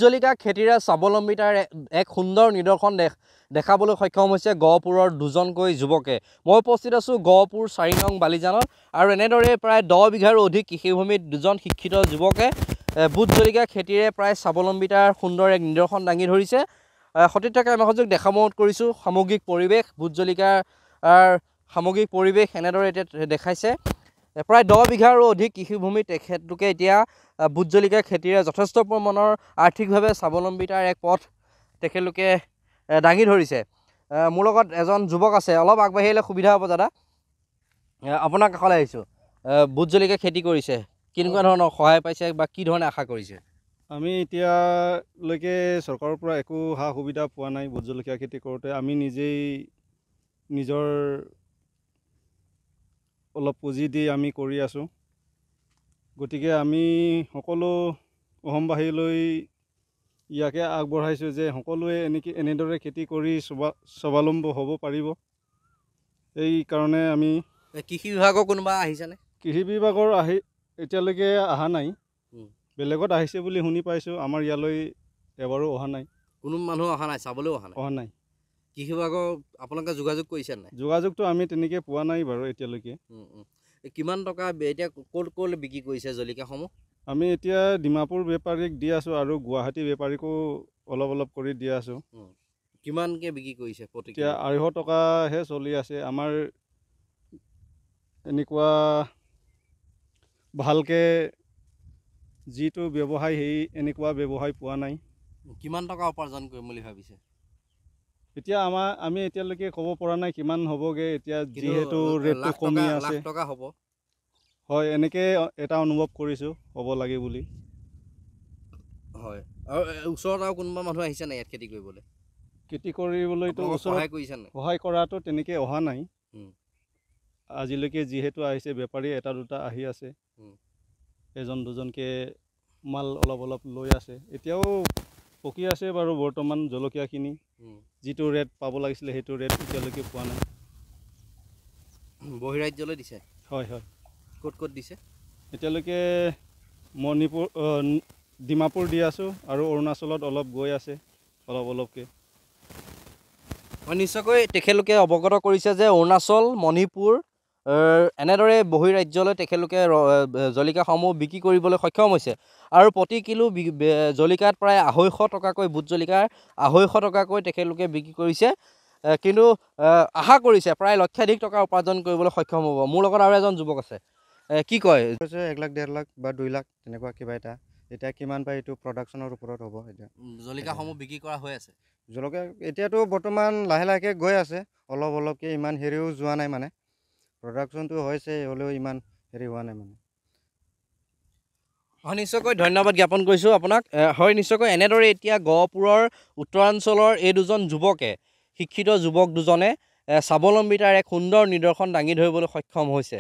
জলকীয়া খেতিৰে স্বাৱলম্বিতাৰ এক সুন্দৰ নিদৰ্শন দেখাবলৈ সক্ষম হৈছে গহপুৰৰ দুজনকৈ যুৱকে। মই উপস্থিত আছোঁ গহপুৰ ৪ নং বালিজানত আৰু এনেদৰে প্ৰায় 10 বিঘাৰো অধিক কৃষিভূমিত দুজন শিক্ষিত যুৱকে ভোট জলকীয়া খেতিৰে প্ৰায় স্বাৱলম্বিতাৰ সুন্দৰ এক নিদৰ্শন দাঙি ধৰিছে। সঠিক থকা মহযোগ দেখা মত কৰিছোঁ সামগ্ৰিক পৰিৱেশ ভোট জলকীয়াৰ সামগ্ৰিক পৰিৱেশ এনেদৰে এতিয়া দেখাইছে। প্ৰায় 10 বিঘাৰো অধিক কৃষিভূমি তেখেতলোকে এতিয়া ভোট জলকীয়া খেতিৰে যথেষ্ট পৰিমাণৰ আৰ্থিকভাৱে স্বাৱলম্বিতাৰ এক পথ তেখেতলোকে দাঙি ধৰিছে। মোৰ লগত এজন যুৱক আছে, অলপ আগবাঢ়ি আহিলে সুবিধা হ'ব দাদা। আপোনাৰ কাষলৈ আহিছোঁ, ভোট জলকীয়া খেতি কৰিছে, কেনেকুৱা ধৰণৰ সহায় পাইছে বা কি ধৰণে আশা কৰিছে? আমি এতিয়ালৈকে চৰকাৰৰ পৰা একো সা সুবিধা পোৱা নাই। ভোট জলকীয়া খেতি কৰোঁতে আমি নিজেই নিজৰ অলপ পুঁজি দি আমি কৰি আছোঁ। গতিকে আমি সকলো অসমবাসীলৈ ইয়াকে আগবঢ়াইছোঁ যে সকলোৱে এনেদৰে খেতি কৰি স্বাৱলম্বী হ'ব পাৰিব। এই কাৰণে আমি কৃষি বিভাগৰ কোনোবা আহিছেনে? কৃষি বিভাগৰ এতিয়ালৈকে অহা নাই। বেলেগত আহিছে বুলি শুনি পাইছোঁ, আমাৰ ইয়ালৈ এবাৰো অহা নাই। কোনো মানুহ অহা নাই, চাবলৈও অহা নাই। কৃষি বিভাগৰ আপোনালোকে যোগাযোগ কৰিছে নাই? যোগাযোগটো আমি তেনেকৈ পোৱা নাই বাৰু এতিয়ালৈকে। কিমান টকা এতিয়া ক'ত বিক্ৰী কৰিছে জলকীয়াসমূহ? আমি এতিয়া ডিমাপুৰ বেপাৰীক দি আছোঁ আৰু গুৱাহাটী বেপাৰীকো অলপ কৰি দি আছোঁ। কিমানকৈ বিক্ৰী কৰিছে? এতিয়া 250 টকাহে চলি আছে। আমাৰ এনেকুৱা ভালকৈ যিটো ব্যৱসায় এনেকুৱা ব্যৱসায় পোৱা নাই। কিমান টকা উপাৰ্জন কৰিম বুলি ভাবিছে? এতিয়া আমি এতিয়ালৈকে ক'ব পৰা নাই কিমান হ'বগৈ, এতিয়া যিহেতু ৰেটটো কমি আছে। লাখ টকা হ'ব? হয়, এনেকৈ এটা অনুভৱ কৰিছোঁ হ'ব লাগে বুলি। হয়, আৰু ওচৰত আৰু কোনোবা মানুহ আহিছে নাই ইয়াত খেতি কৰিবলৈ? খেতি কৰিবলৈতো সহায় কৰিছে নাই? সহায় কৰাটো তেনেকৈ অহা নাই আজিলৈকে। যিহেতু আহিছে বেপাৰী এটা দুটা আহি আছে, এজন দুজনকৈ মাল অলপ লৈ আছে। এতিয়াও পকি আছে বাৰু বৰ্তমান জলকীয়াখিনি। যিটো ৰেট পাব লাগিছিলে সেইটো ৰেট এতিয়ালৈকে পোৱা নাই। বহিৰাজ্যলৈ দিছে? হয়। ক'ত দিছে? এতিয়ালৈকে ডিমাপুৰ দি আছোঁ আৰু অৰুণাচলত অলপ গৈ আছে অলপকৈ। নিশ্চয়কৈ তেখেতলোকে অৱগত কৰিছে যে অৰুণাচল, মণিপুৰ এনেদৰে বহিৰাজ্যলৈ তেখেতলোকে জলকীয়াসমূহ বিক্ৰী কৰিবলৈ সক্ষম হৈছে আৰু প্ৰতি কিলো জলকীয়াত প্ৰায় 250 টকাকৈ ভোট জলকীয়াৰ 250 টকাকৈ তেখেতলোকে বিক্ৰী কৰিছে। কিন্তু আশা কৰিছে প্ৰায় লক্ষাধিক টকা উপাৰ্জন কৰিবলৈ সক্ষম হ'ব। মোৰ লগত আৰু এজন যুৱক আছে, কি কয়? 1 লাখ 1.5 লাখ বা 2 লাখ তেনেকুৱা কিবা এটা। এতিয়া কিমান পায় এইটো প্ৰডাকশ্যনৰ ওপৰত হ'ব। এতিয়া জলকীয়াসমূহ বিক্ৰী কৰা হৈ আছে? জলকীয়া এতিয়াতো বৰ্তমান লাহে গৈ আছে, অলপকৈ ইমান হেৰিও যোৱা নাই মানে। প্ৰডাকশ্যনটো হৈছে হ'লেও ইমান হেৰি হোৱা নাই মানে। হয়, নিশ্চয়কৈ ধন্যবাদ জ্ঞাপন কৰিছোঁ আপোনাক। হয়, নিশ্চয়কৈ এনেদৰে এতিয়া গহপুৰৰ উত্তৰাঞ্চলৰ এই দুজন যুৱকে, শিক্ষিত যুৱক দুজনে স্বাৱলম্বিতাৰ এক সুন্দৰ নিদৰ্শন দাঙি ধৰিবলৈ সক্ষম হৈছে।